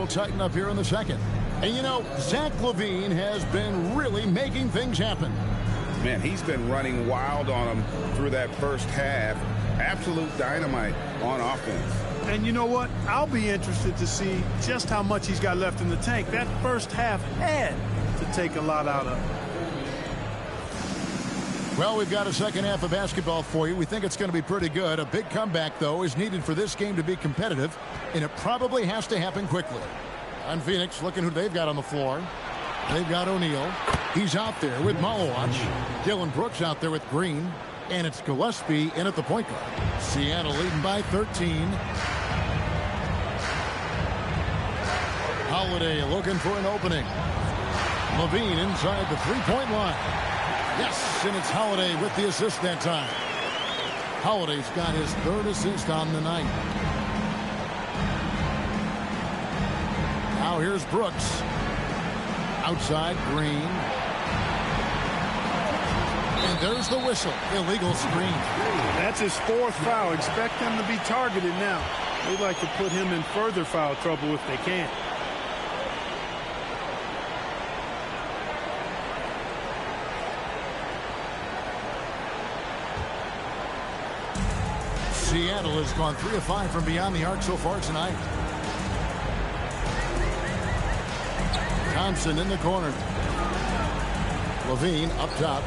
will tighten up here in the second. And, you know, Zach LaVine has been really making things happen. Man, he's been running wild on him through that first half. Absolute dynamite on offense. And you know what? I'll be interested to see just how much he's got left in the tank. That first half had to take a lot out of him. Well, we've got a second half of basketball for you. We think it's going to be pretty good. A big comeback, though, is needed for this game to be competitive, and it probably has to happen quickly. On Phoenix, looking who they've got on the floor. They've got O'Neal. He's out there with Malowacz. Dylan Brooks out there with Green. And it's Gillespie in at the point guard. Seattle leading by 13. Holiday looking for an opening. LaVine inside the three-point line. Yes, and it's Holiday with the assist that time. Holiday's got his third assist on the night. Now here's Brooks. Outside, Green. And there's the whistle. Illegal screen. That's his fourth foul. Expect them to be targeted now. They'd like to put him in further foul trouble if they can. Seattle has gone 3 of 5 from beyond the arc so far tonight. Thompson in the corner. LaVine up top.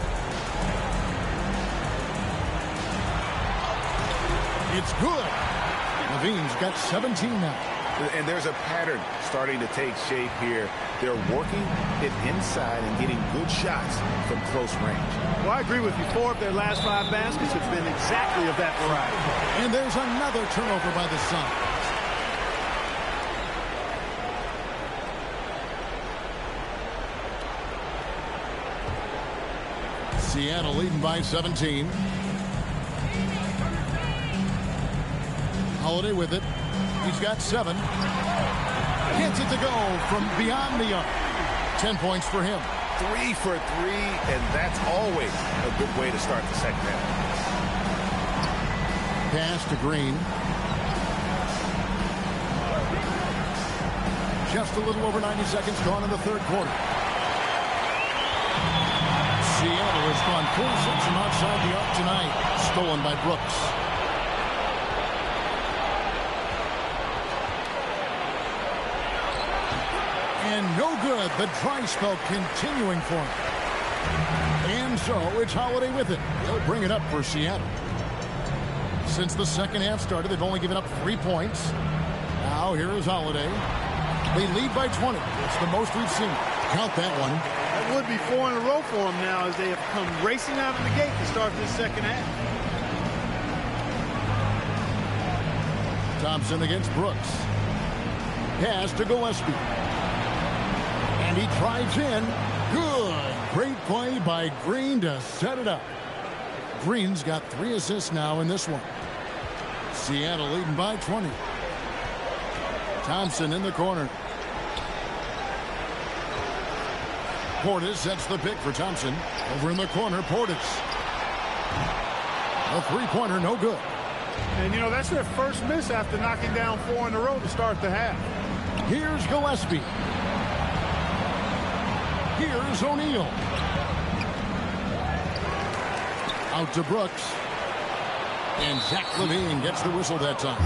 It's good. LaVine's got 17 now. And there's a pattern starting to take shape here. They're working it inside and getting good shots from close range. Well, I agree with you. 4 of their last 5 baskets have been exactly of that variety. And there's another turnover by the Suns. Seattle leading by 17. Holiday with it. He's got 7. Gets it to go from beyond the arc. 10 points for him. 3 for 3, and that's always a good way to start the second half. Pass to Green. Just a little over 90 seconds gone in the third quarter. Seattle has gone 4-6 from outside the arc tonight. Stolen by Brooks. And no good. The dry spell continuing for him. And so it's Holiday with it. He'll bring it up for Seattle. Since the second half started, they've only given up 3 points. Now here is Holiday. They lead by 20. It's the most we've seen. Count that one. That would be 4 in a row for them now as they have come racing out of the gate to start this second half. Thompson against Brooks. Pass to Gillespie. And he drives in. Good. Great play by Green to set it up. Green's got 3 assists now in this one. Seattle leading by 20. Thompson in the corner. Portis sets the pick for Thompson. Over in the corner, Portis. A three-pointer, no good. And, you know, that's their first miss after knocking down 4 in a row to start the half. Here's Gillespie. Here's O'Neal. Out to Brooks. And Zach LaVine gets the whistle that time.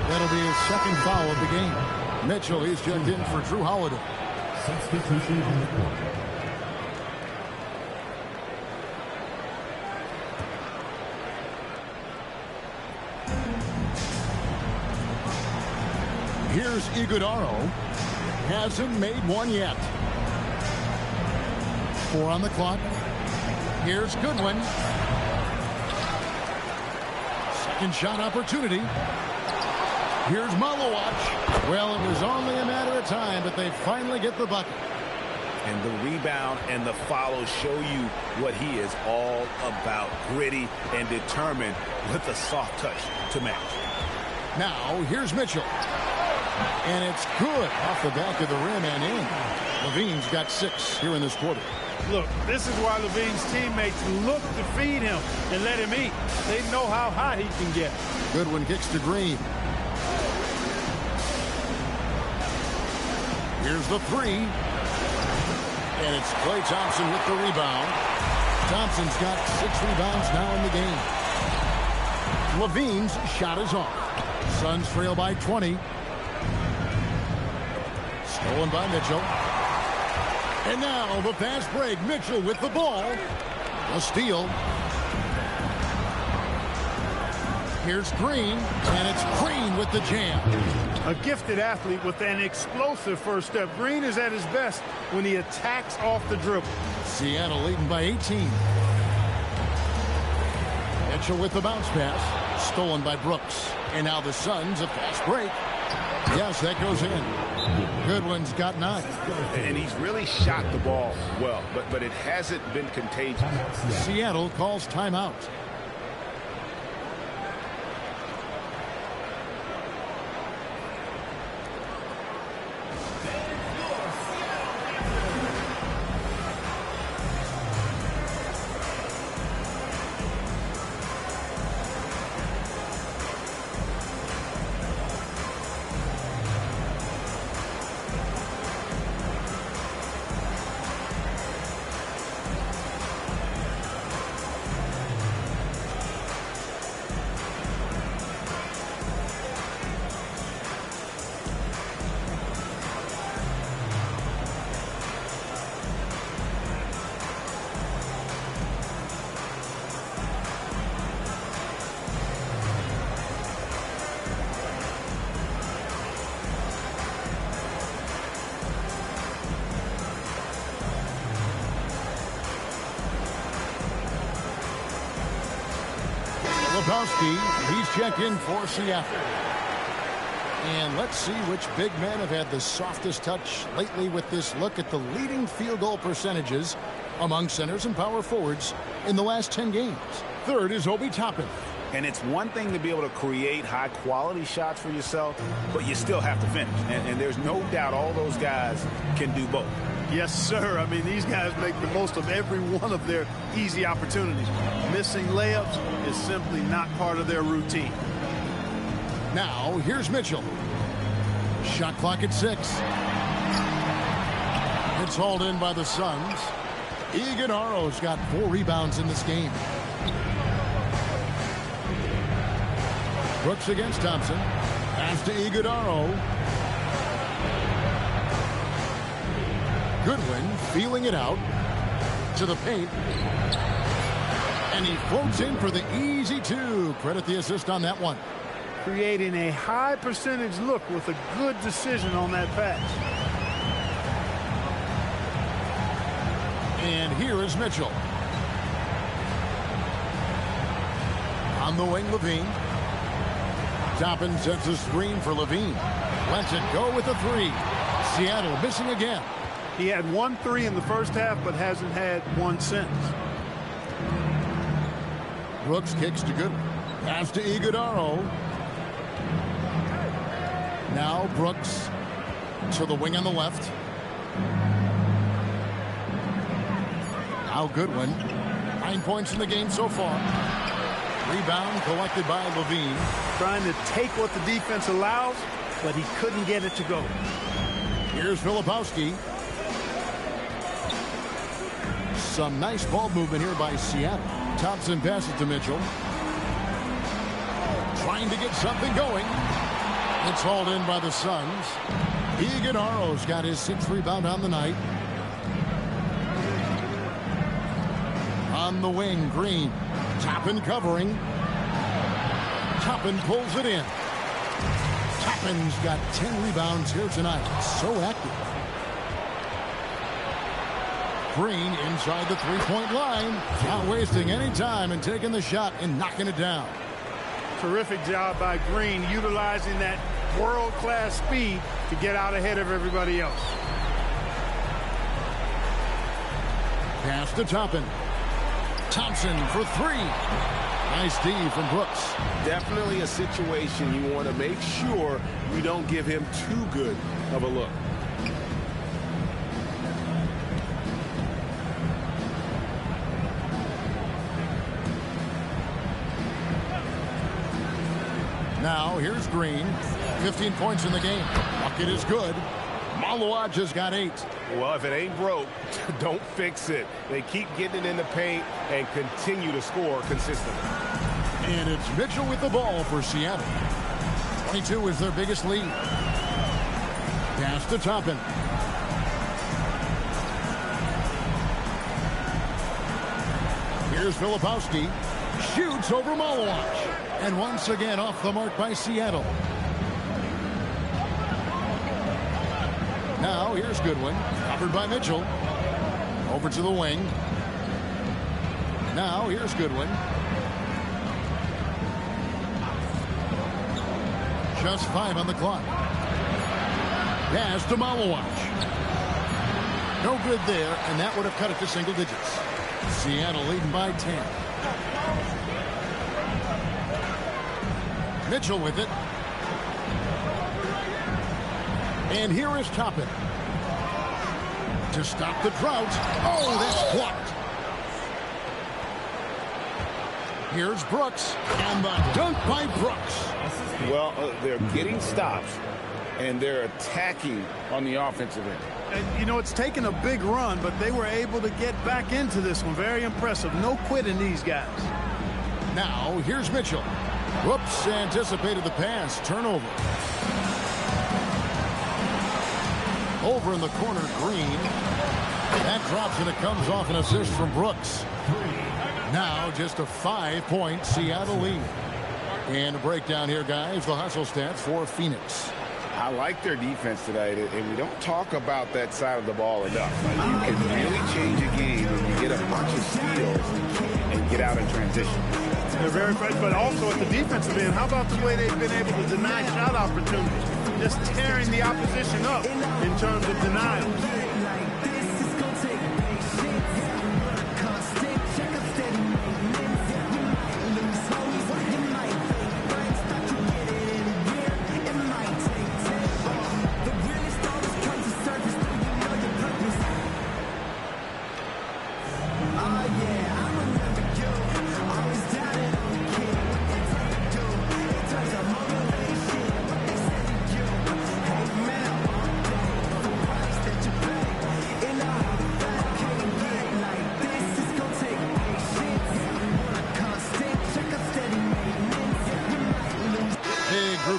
That'll be his second foul of the game. Mitchell, he's checked in for Drew Holiday. Substitution on the court. Here's Iguodaro. Hasn't made one yet. 4 on the clock. Here's Goodwin. Second shot opportunity. Here's Malowacz. Well, it was only a matter of time, but they finally get the bucket. And the rebound and the follow show you what he is all about. Gritty and determined with a soft touch to match. Now, here's Mitchell. And it's good off the back of the rim and in. LaVine's got 6 here in this quarter. Look, this is why LaVine's teammates look to feed him and let him eat. They know how hot he can get. Goodwin kicks to Green. Here's the three. And it's Klay Thompson with the rebound. Thompson's got 6 rebounds now in the game. Levine's shot is off. Suns trail by 20. Stolen by Mitchell. And now the fast break. Mitchell with the ball. A steal. Here's Green, and it's Green with the jam. A gifted athlete with an explosive first step. Green is at his best when he attacks off the dribble. Seattle leading by 18. Mitchell with the bounce pass. Stolen by Brooks. And now the Suns, a fast break. Yes, that goes in. Goodwin's got 9. And he's really shot the ball well, but it hasn't been contagious. Seattle calls timeout. He's checked in for Seattle. And let's see which big men have had the softest touch lately with this look at the leading field goal percentages among centers and power forwards in the last 10 games. Third is Obi Toppin. And it's one thing to be able to create high-quality shots for yourself, but you still have to finish. And there's no doubt all those guys can do both. Yes, sir. I mean, these guys make the most of every one of their easy opportunities. Missing layups is simply not part of their routine. Now, here's Mitchell. Shot clock at 6. It's hauled in by the Suns. Iguodala's got 4 rebounds in this game. Brooks against Thompson. Pass to Iguodala. Goodwin feeling it out to the paint. And he floats in for the easy 2. Credit the assist on that one. Creating a high percentage look with a good decision on that pass. And here is Mitchell. On the wing, Levine. Toppin sets a screen for Levine. Lets it go with a 3. Seattle missing again. He had 1 3 in the first half, but hasn't had one since. Brooks kicks to Goodwin. Pass to Iguodala. Now Brooks to the wing on the left. Now Goodwin. 9 points in the game so far. Rebound collected by Levine. Trying to take what the defense allows, but he couldn't get it to go. Here's Filipowski. Some nice ball movement here by Seattle. Thompson passes to Mitchell. Trying to get something going. It's hauled in by the Suns. Iguodala's got his 6th rebound on the night. On the wing, Green. Toppin covering. Toppin pulls it in. Toppin's got 10 rebounds here tonight. So active. Green inside the 3-point line. Not wasting any time and taking the shot and knocking it down. Terrific job by Green, utilizing that world-class speed to get out ahead of everybody else. Pass to Toppin. Thompson for 3. Nice D from Brooks. Definitely a situation you want to make sure you don't give him too good of a look. Now, here's Green. 15 points in the game. Bucket is good. Malawaj has got 8. Well, if it ain't broke, don't fix it. They keep getting it in the paint and continue to score consistently. And it's Mitchell with the ball for Seattle. 22 is their biggest lead. Pass to Toppin. Here's Filipowski. Shoots over Malawaj. And once again off the mark by Seattle. Now here's Goodwin. Covered by Mitchell. Over to the wing. Now here's Goodwin. Just 5 on the clock. Pass to Malawaj. No good there, and that would have cut it to single digits. Seattle leading by 10. Mitchell with it. And here is Toppin. To stop the drought. Oh, that's blocked. Here's Brooks. And the dunk by Brooks. Well, they're getting stops, and they're attacking on the offensive end. And, you know, it's taken a big run, but they were able to get back into this one. Very impressive. No quitting these guys. Now, here's Mitchell. Whoops, anticipated the pass. Turnover. Over in the corner, Green. That drops, and it comes off an assist from Brooks. Now, just a 5-point Seattle lead. And a breakdown here, guys. The hustle stats for Phoenix. I like their defense tonight, and we don't talk about that side of the ball enough. You can really change a game when you get a bunch of steals and get out in transition. They're very fresh, but also at the defensive end, how about the way they've been able to deny shot opportunities? Just tearing the opposition up in terms of denials.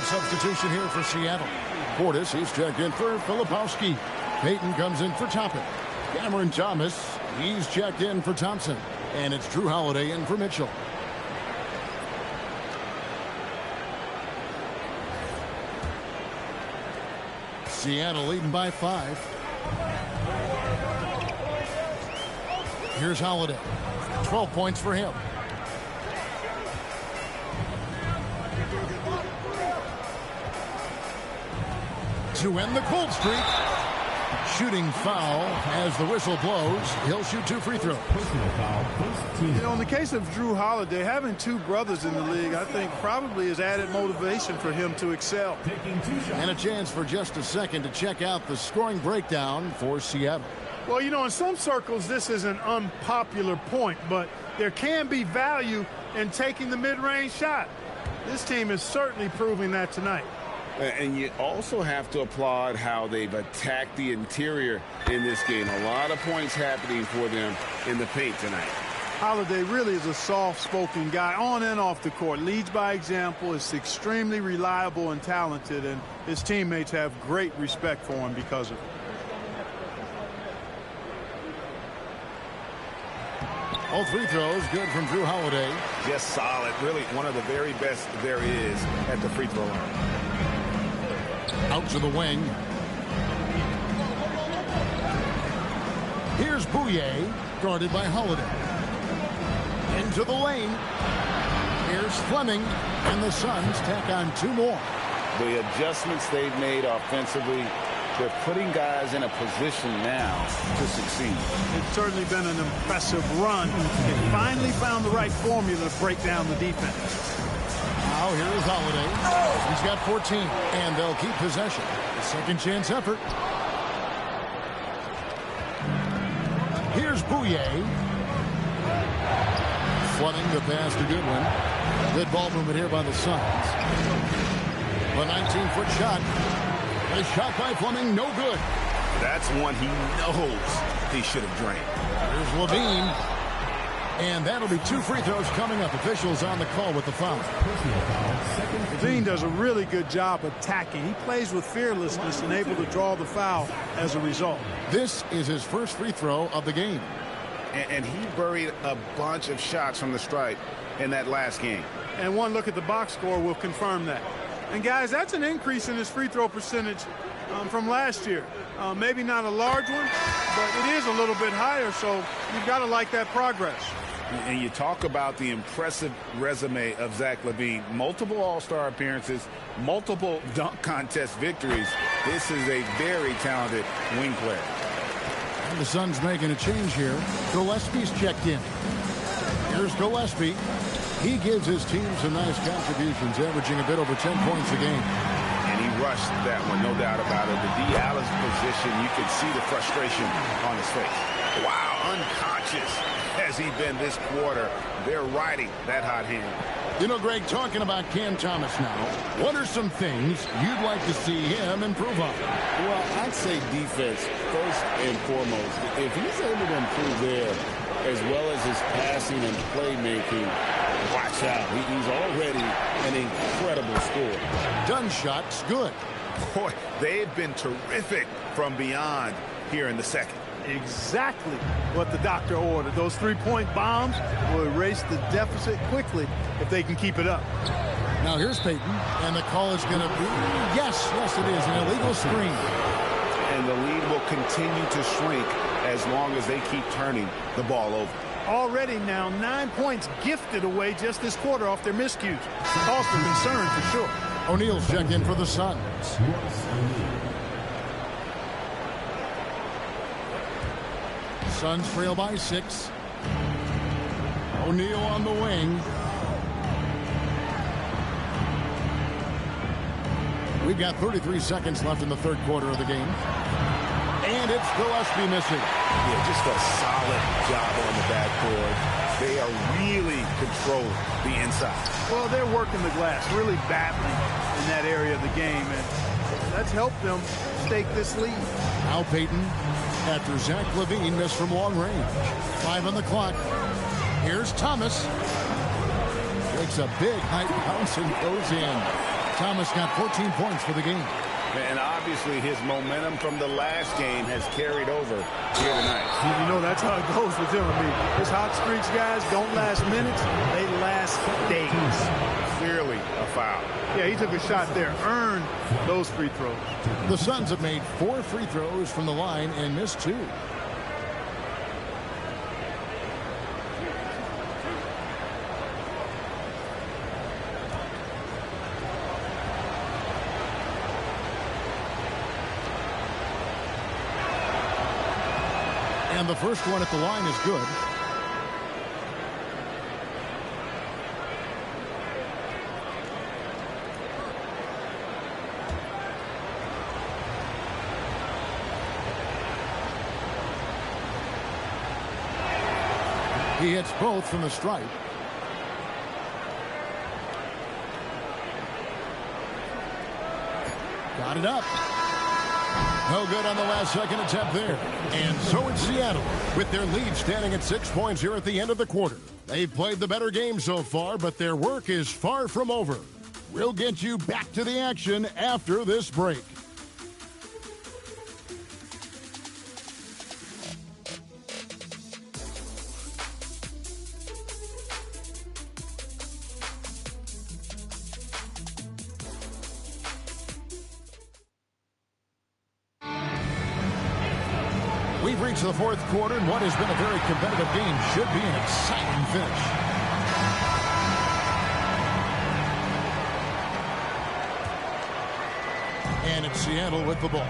Substitution here for Seattle. Portis, he's checked in for Filipowski. Payton comes in for Toppin. Cameron Thomas, he's checked in for Thompson. And it's Drew Holiday in for Mitchell. Seattle leading by 5. Here's Holiday. 12 points for him. To end the cold streak. Shooting foul as the whistle blows. He'll shoot 2 free throws. You know, in the case of Drew Holiday, having 2 brothers in the league, I think probably is added motivation for him to excel. And a chance for just a second to check out the scoring breakdown for Seattle. Well, you know, in some circles, this is an unpopular point, but there can be value in taking the mid-range shot. This team is certainly proving that tonight. And you also have to applaud how they've attacked the interior in this game. A lot of points happening for them in the paint tonight. Holiday really is a soft-spoken guy on and off the court. Leads by example, is extremely reliable and talented, and his teammates have great respect for him because of it. All free throws good from Drew Holiday. Just solid. Really one of the very best there is at the free throw line. Out to the wing. Here's Bouye, guarded by Holiday. Into the lane. Here's Fleming, and the Suns tack on 2 more. The adjustments they've made offensively, they're putting guys in a position now to succeed. It's certainly been an impressive run. They finally found the right formula to break down the defense. Now here is Holiday. He's got 14, and they'll keep possession. Second chance effort. Here's Bouye. Fleming the pass to Goodwin. Good ball movement here by the Suns. The 19-foot shot. A shot by Fleming, no good. That's one he knows he should have drained. Here's Levine. And that'll be 2 free throws coming up. Officials on the call with the foul. Levine does a really good job attacking. He plays with fearlessness and able to draw the foul as a result. This is his first free throw of the game. And he buried a bunch of shots from the stripe in that last game. And one look at the box score will confirm that. And guys, that's an increase in his free throw percentage from last year. Maybe not a large one, but it is a little bit higher, so you've got to like that progress. And you talk about the impressive resume of Zach LaVine. Multiple All-Star appearances, multiple dunk contest victories. This is a very talented wing player. And the Suns making a change here. Gillespie's checked in. Here's Gillespie. He gives his team some nice contributions, averaging a bit over 10 points a game. And he rushed that one, no doubt about it. The D. Allen's position, you can see the frustration on his face. Wow, unconscious has he been this quarter. They're riding that hot hand. You know, Greg, talking about Cam Thomas now, what are some things you'd like to see him improve on? Well, I'd say defense first and foremost. If he's able to improve there, as well as his passing and playmaking, watch out. He's already an incredible scorer. Done shots, good. Boy, they've been terrific from beyond here in the second. Exactly what the doctor ordered. Those three-point bombs will erase the deficit quickly if they can keep it up. Now here's Payton, and the call is going to be, yes, it is, an illegal screen. And the lead will continue to shrink as long as they keep turning the ball over. Already now 9 points gifted away just this quarter off their miscues. Cause for concern for sure. O'Neal's checked in for the Suns. Suns trail by 6. O'Neal on the wing. We've got 33 seconds left in the third quarter of the game. And it's Gillespie missing. Yeah, just a solid job on the backboard. They are really controlling the inside. Well, they're working the glass, really battling in that area of the game, and that's helped them stake this lead. Al Payton, after Zach LaVine missed from long range. 5 on the clock. Here's Thomas. Takes a big high bounce and goes in. Thomas got 14 points for the game. And obviously his momentum from the last game has carried over here tonight. You know, that's how it goes with him. I mean, his hot streaks, guys, don't last minutes. They last days. Clearly a foul. Yeah, he took a shot there. Earned those free throws. The Suns have made 4 free throws from the line and missed 2. And the first one at the line is good. He hits both from the stripe. Got it up. No good on the last second attempt there. And so it's Seattle with their lead standing at 6 points here at the end of the quarter. They've played the better game so far, but their work is far from over. We'll get you back to the action after this break. We've reached the fourth quarter, and what has been a very competitive game should be an exciting finish. And it's Seattle with the ball.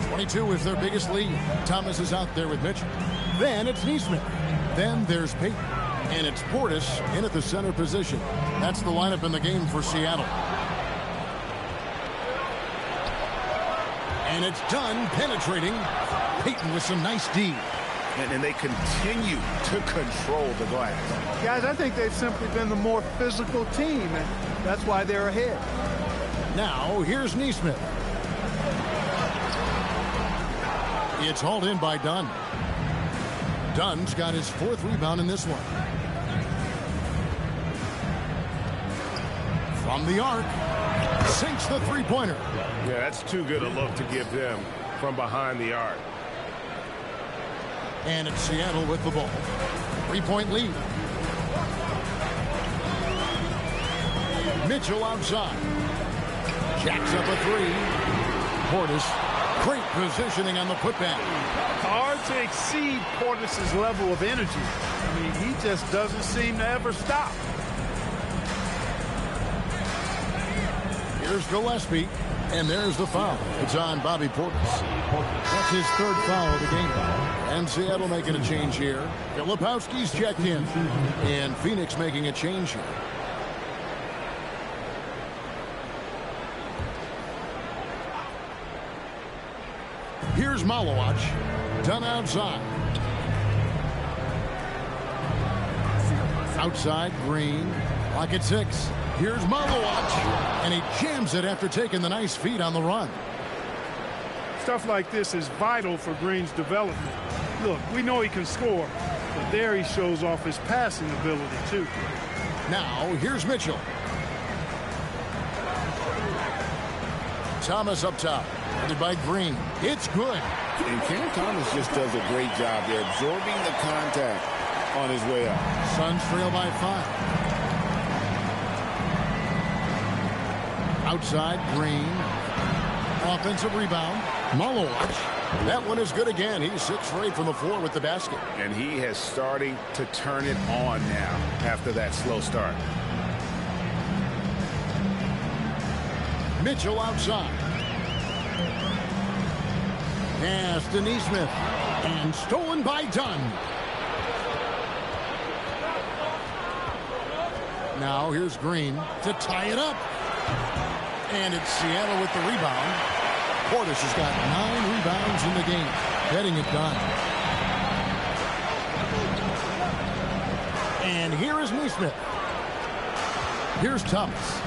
22 is their biggest lead. Thomas is out there with Mitchell. Then it's Neesmith. Then there's Payton. And it's Portis in at the center position. That's the lineup in the game for Seattle. And it's done penetrating. Payton with some nice D. And they continue to control the glass. Guys, I think they've simply been the more physical team, and that's why they're ahead. Now, here's Neesmith. It's hauled in by Dunn. Dunn's got his 4th rebound in this one. From the arc, sinks the three-pointer. Yeah, that's too good a look to give them from behind the arc. And it's Seattle with the ball. 3-point lead. Mitchell outside. Jacks up a 3. Portis, great positioning on the putback. Hard to exceed Portis' level of energy. I mean, he just doesn't seem to ever stop. Here's Gillespie, and there's the foul. It's on Bobby Portis. That's his 3rd foul of the game. And Seattle making a change here. Filipowski's checked in, and Phoenix making a change here. Here's Malowacz. Done outside. Outside, Green. Lock at 6. Here's Malowacz. And he jams it after taking the nice feed on the run. Stuff like this is vital for Green's development. Look, we know he can score, but there he shows off his passing ability, too. Now, here's Mitchell. Thomas up top. Headed by Green. It's good. And Cam Thomas just does a great job there, absorbing the contact on his way up. Suns trail by 5. Outside, Green. Offensive rebound. Malowacz. That one is good again. He's 6 for 8 from the floor with the basket. And he has starting to turn it on now after that slow start. Mitchell outside. Pass to Nesmith. And stolen by Dunn. Now here's Green to tie it up. And it's Seattle with the rebound. Portis has got 9 rebounds in the game. Getting it done. And here is Nesmith. Here's Thomas.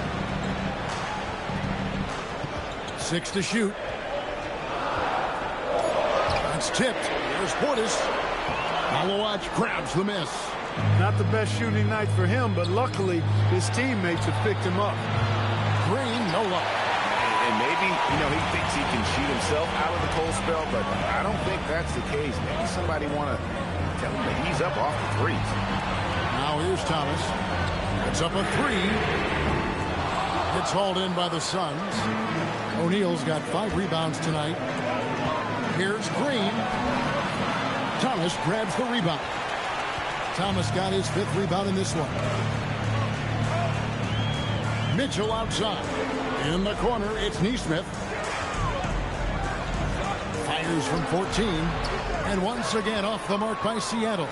6 to shoot. That's tipped. Here's Portis. Malowacz grabs the miss. Not the best shooting night for him, but luckily his teammates have picked him up. Green, no luck. And maybe, he thinks he can shoot himself out of the cold spell, but I don't think that's the case. Maybe somebody want to tell him that he's up off the threes. Now here's Thomas. It's up a 3. It's hauled in by the Suns. O'Neal's got 5 rebounds tonight. Here's Green. Thomas grabs the rebound. Thomas got his 5th rebound in this one. Mitchell outside. In the corner, it's Nesmith. Fires from 14. And once again off the mark by Seattle.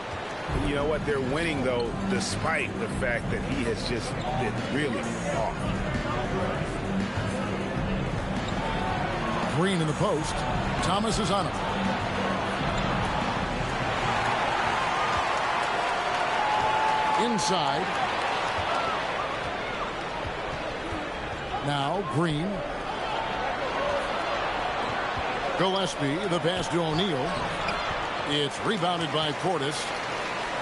You know what? They're winning, though, despite the fact that he has just been really off. Green in the post. Thomas is on him. Inside. Now Green. Gillespie, the pass to O'Neal. It's rebounded by Portis.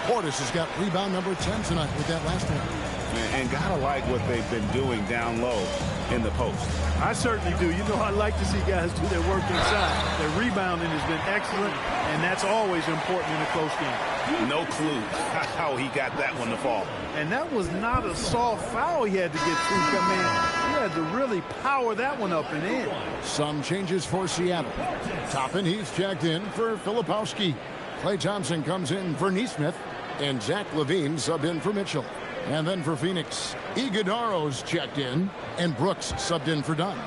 Portis has got rebound number 10 tonight with that last one. And gotta like what they've been doing down low in the post. I certainly do. I like to see guys do their work inside. Their rebounding has been excellent, and that's always important in a close game. No clue how he got that one to fall. And that was not a soft foul he had to get through. I mean, he had to really power that one up and in. Some changes for Seattle. Toppin, he's checked in for Filipowski. Klay Thompson comes in for Nesmith. And Zach LaVine subbed in for Mitchell. And then for Phoenix, Iguodaro's checked in. And Brooks subbed in for Dunn.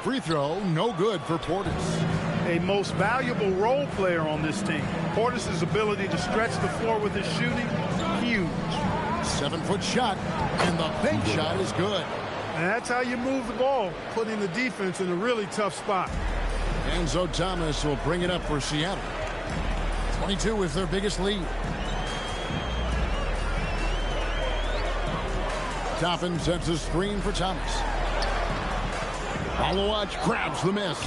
Free throw, no good for Portis. A most valuable role player on this team. Portis' ability to stretch the floor with his shooting, huge. 7-foot shot, and the bank shot is good. And that's how you move the ball, putting the defense in a really tough spot. Enzo Thomas will bring it up for Seattle. 22 is their biggest lead. Toppin sets a screen for Thomas. Malawaj grabs the miss.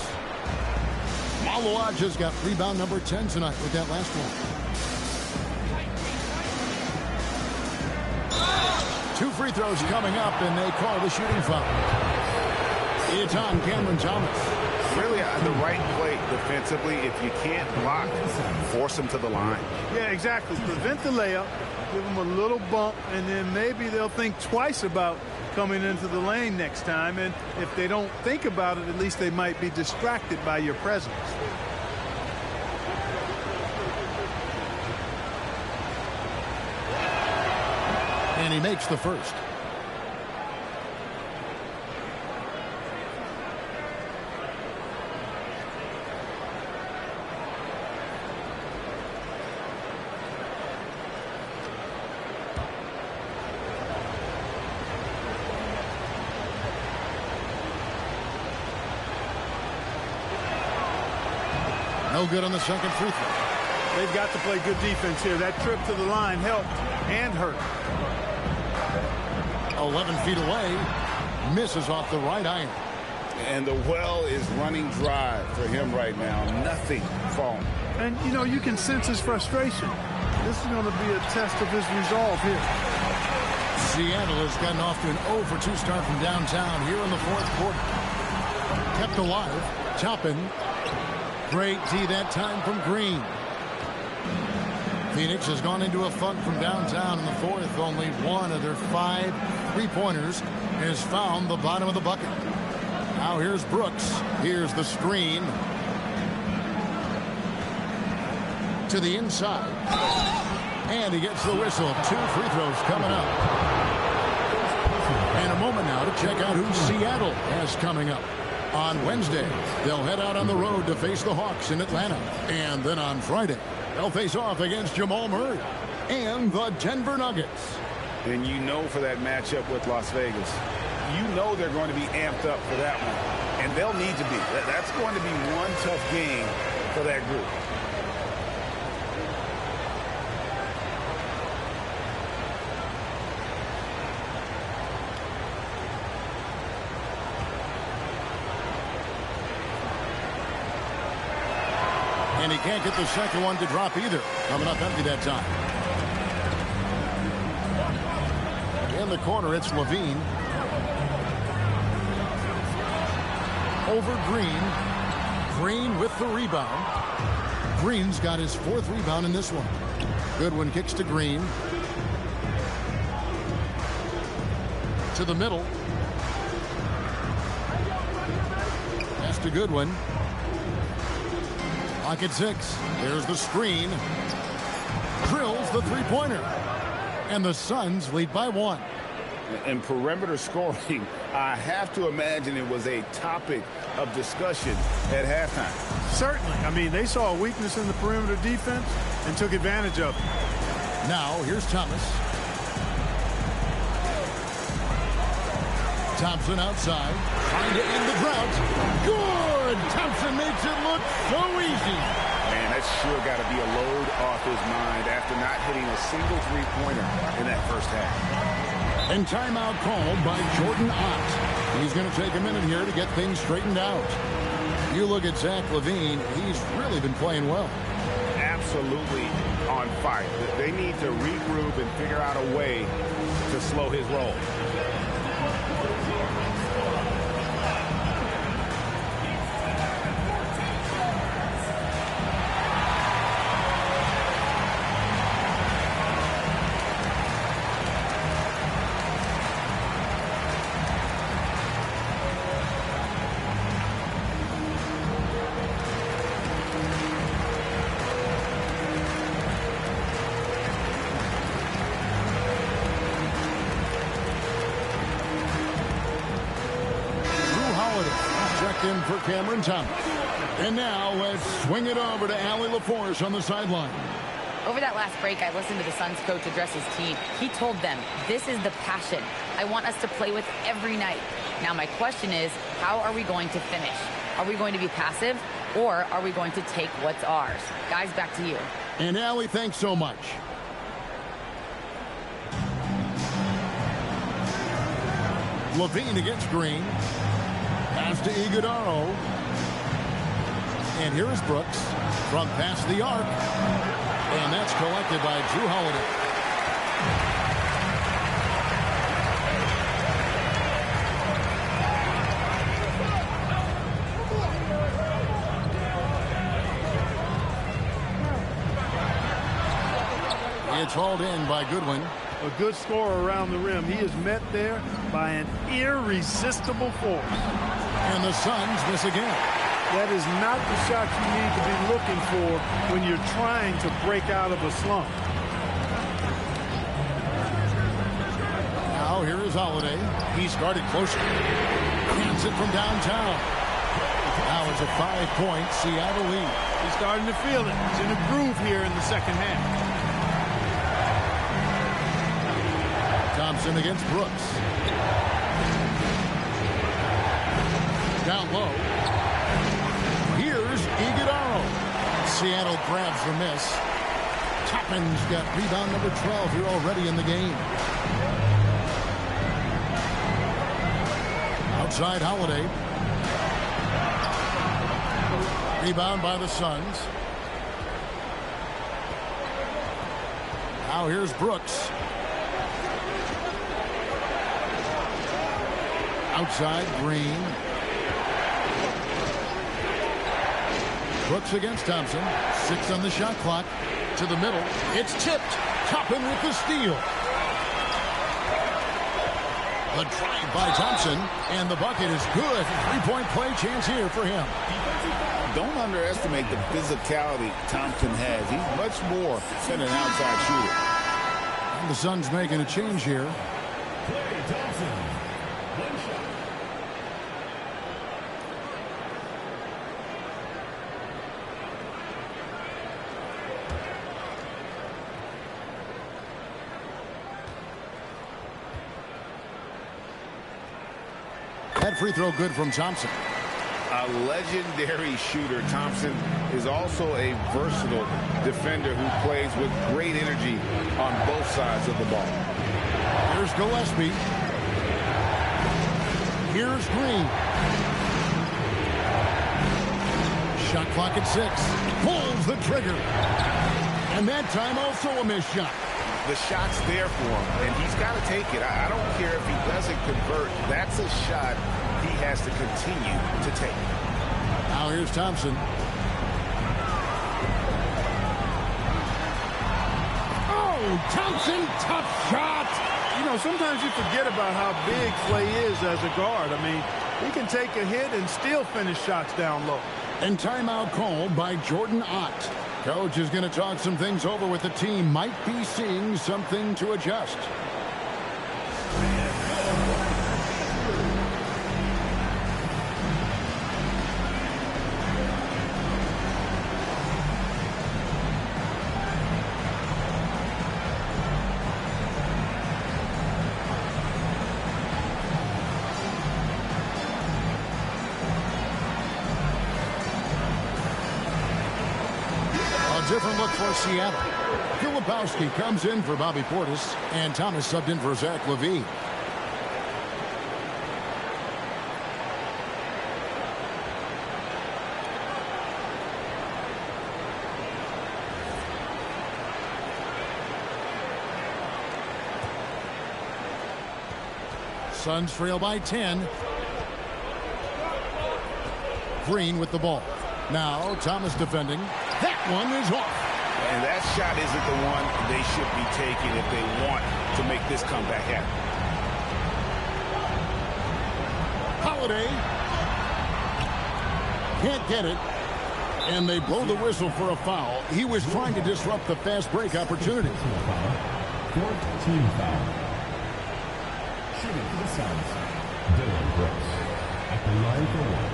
Malawaj has got rebound number 10 tonight with that last one. 2 free throws coming up, and they call the shooting foul. It's on Cameron Thomas. Really the right play defensively. If you can't block, force him to the line. Yeah, exactly. Prevent the layup, give them a little bump, and then maybe they'll think twice about coming into the lane next time. And if they don't think about it, at least they might be distracted by your presence. And he makes the first. No good on the second free throw. They've got to play good defense here. That trip to the line helped and hurt. 11 feet away. Misses off the right iron. And the well is running dry for him right now. Nothing falling. And, you know, you can sense his frustration. This is going to be a test of his resolve here. Seattle has gotten off to an 0 for 2 start from downtown here in the fourth quarter. Kept alive. Toppin. Great D that time from Green. Phoenix has gone into a funk from downtown in the fourth. Only one of their 5 3-pointers has found the bottom of the bucket. Now here's Brooks. Here's the screen. To the inside. And he gets the whistle. 2 free throws coming up. And a moment now to check out who Seattle has coming up. On Wednesday, they'll head out on the road to face the Hawks in Atlanta. And then on Friday, they'll face off against Jamal Murray and the Denver Nuggets. And you know for that matchup with Las Vegas, you know they're going to be amped up for that one. And they'll need to be. That's going to be one tough game for that group. And he can't get the second one to drop either. Coming up empty that time. In the corner, it's Levine. Over Green. Green with the rebound. Green's got his 4th rebound in this one. Goodwin kicks to Green. To the middle. Pass to Goodwin. Pocket 6. There's the screen. Drills the 3-pointer. And the Suns lead by 1. And perimeter scoring, I have to imagine it was a topic of discussion at halftime. Certainly. I mean, they saw a weakness in the perimeter defense and took advantage of it. Now, here's Thomas. Thompson outside. Trying to end the drought. Good! Thompson makes it look so easy. Man, that's sure got to be a load off his mind after not hitting a single 3-pointer in that first half. And timeout called by Jordan Ott. He's going to take a minute here to get things straightened out. You look at Zach LaVine, he's really been playing well. Absolutely on fire. They need to regroup and figure out a way to slow his roll. In for Cameron Thomas. And now let's swing it over to Allie LaForce on the sideline. Over that last break, I listened to the Suns coach address his team. He told them, this is the passion I want us to play with every night. Now my question is, how are we going to finish? Are we going to be passive, or are we going to take what's ours? Guys, back to you. And Allie, thanks so much. Levine against Green. Pass to Iguodaro. And here is Brooks from past the arc. And that's collected by Drew Holiday. It's hauled in by Goodwin. A good scorer around the rim. He is met there by an irresistible force. And the Suns miss again. That is not the shot you need to be looking for when you're trying to break out of a slump. Now here is Holiday. He's guarded closer. Hands it from downtown. Now it's a 5-point Seattle lead. He's starting to feel it. He's in a groove here in the second half. Thompson against Brooks. Down low. Here's Iguodaro. Seattle grabs the miss. Toppin's got rebound number 12 here already in the game. Outside Holiday. Rebound by the Suns. Now here's Brooks. Outside Green. Brooks against Thompson. 6 on the shot clock. To the middle. It's tipped. Toppin with the steal. The drive by Thompson. And the bucket is good. 3-point play chance here for him. Don't underestimate the physicality Thompson has. He's much more than an outside shooter. And the Suns making a change here. Klay Thompson. One shot. That free throw good from Thompson. A legendary shooter, Thompson is also a versatile defender who plays with great energy on both sides of the ball. Here's Gillespie. Here's Green. Shot clock at 6. Pulls the trigger. And that time also a missed shot. The shot's there for him, and he's got to take it. I don't care if he doesn't convert. That's a shot he has to continue to take. Now here's Thompson. Oh, Thompson, tough shot. You know, sometimes you forget about how big Klay is as a guard. I mean, he can take a hit and still finish shots down low. And timeout called by Jordan Ott. Coach is going to talk some things over with the team. Might be seeing something to adjust. Different look for Seattle. Filipowski comes in for Bobby Portis, and Thomas subbed in for Zach LaVine. Suns trail by 10. Green with the ball. Now Thomas defending. That one is off. And that shot isn't the one they should be taking if they want to make this comeback happen. Holiday. Can't get it. And they blow the whistle for a foul. He was trying to disrupt the fast break opportunity. 14 foul. Shooting for the Suns, Dylan Brooks at the line for one.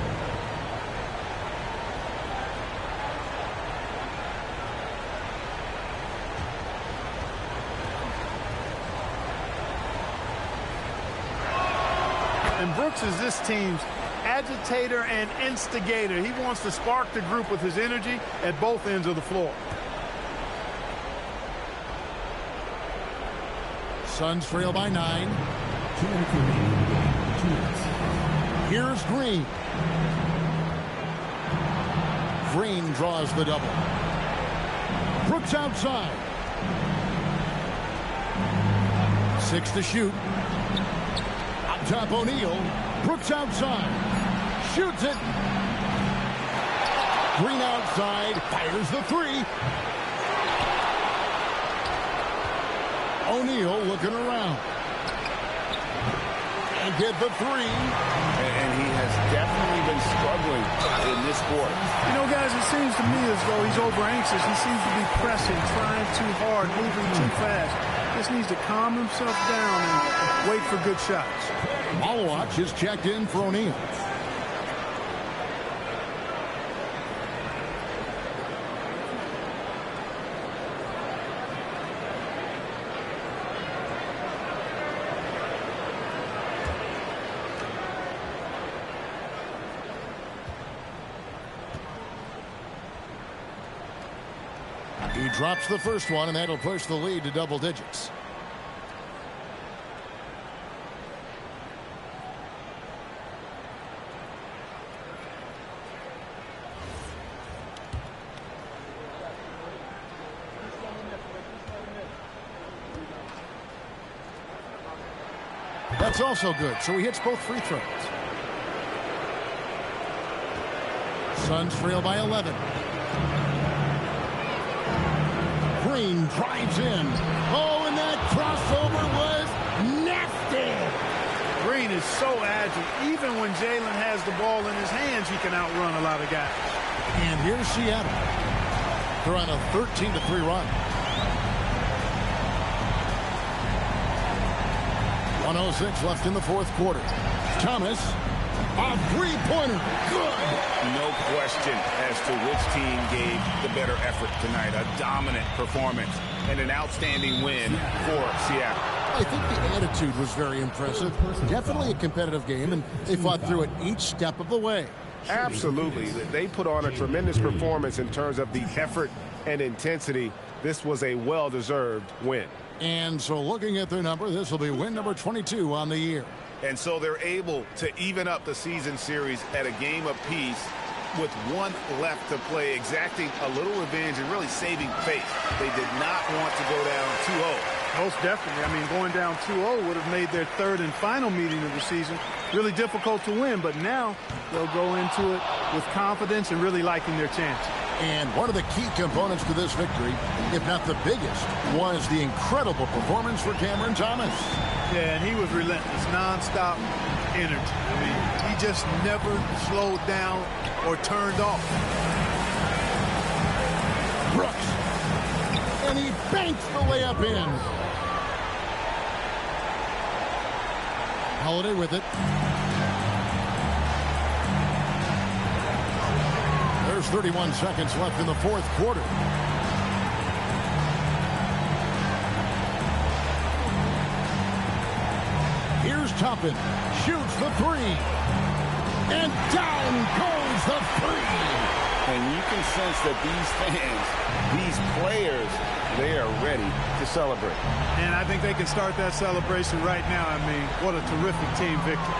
And Brooks is this team's agitator and instigator. He wants to spark the group with his energy at both ends of the floor. Suns trail by 9. 2 minutes remaining in the game. opportunities. Here's Green. Green draws the double. Brooks outside. 6 to shoot. Up top, O'Neal. Brooks outside. Shoots it. Green outside. Fires the three. O'Neal looking around. And get the three. And he has definitely been struggling in this sport. You know, guys, it seems to me as though he's over anxious. He seems to be pressing, trying too hard, moving too fast. Just needs to calm himself down and wait for good shots. Malwatch is checked in for O'Neal. He drops the first one, and that'll push the lead to double digits. That's also good, so he hits both free throws. Suns trail by 11. Green drives in. Oh, and that crossover was nasty. Green is so agile. Even when Jalen has the ball in his hands, he can outrun a lot of guys. And here's Seattle. They're on a 13-3 run. 1:06 left in the fourth quarter. Thomas, a three-pointer. Good. No question as to which team gave the better effort tonight. A dominant performance and an outstanding win for Seattle. I think the attitude was very impressive. Definitely a competitive game, and they fought through it each step of the way. Absolutely. They put on a tremendous performance in terms of the effort and intensity. This was a well-deserved win. And so looking at their number, this will be win number 22 on the year. And so they're able to even up the season series at a game apiece with one left to play, exacting a little revenge and really saving face. They did not want to go down 2-0. Most definitely. I mean, going down 2-0 would have made their third and final meeting of the season really difficult to win. But now they'll go into it with confidence and really liking their chances. And one of the key components to this victory, if not the biggest, was the incredible performance for Cameron Thomas. Yeah, and he was relentless, nonstop energy. I mean, he just never slowed down or turned off. Brooks. And he banks the layup in. Holiday with it. There's 31 seconds left in the fourth quarter. Here's Toppin. Shoots the three. And down goes the three. And you can sense that these fans, these players, they are ready to celebrate. And I think they can start that celebration right now. I mean, what a terrific team victory.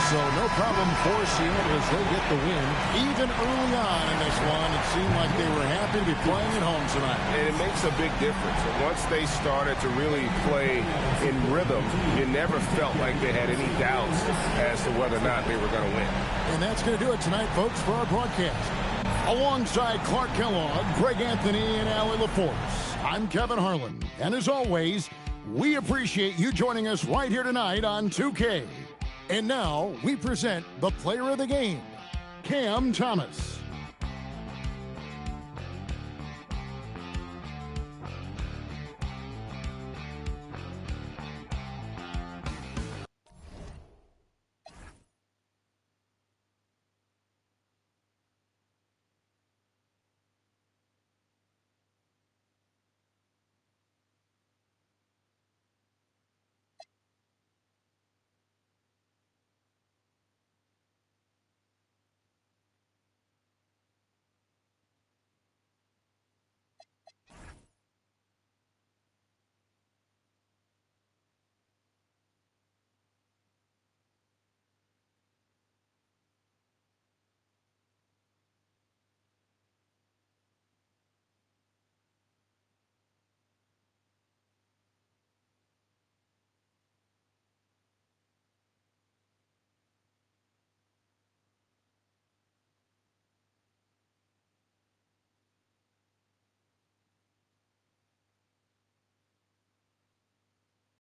So no problem for Seattle as they get the win. Even early on in this one, it seemed like they were happy to be playing at home tonight. And it makes a big difference. And once they started to really play in rhythm, you never felt like they had any doubts as to whether or not they were going to win. And that's going to do it tonight, folks, for our broadcast. Alongside Clark Kellogg, Greg Anthony, and Allie LaForce, I'm Kevin Harlan. And as always, we appreciate you joining us right here tonight on 2K. And now we present the player of the game, Cam Thomas.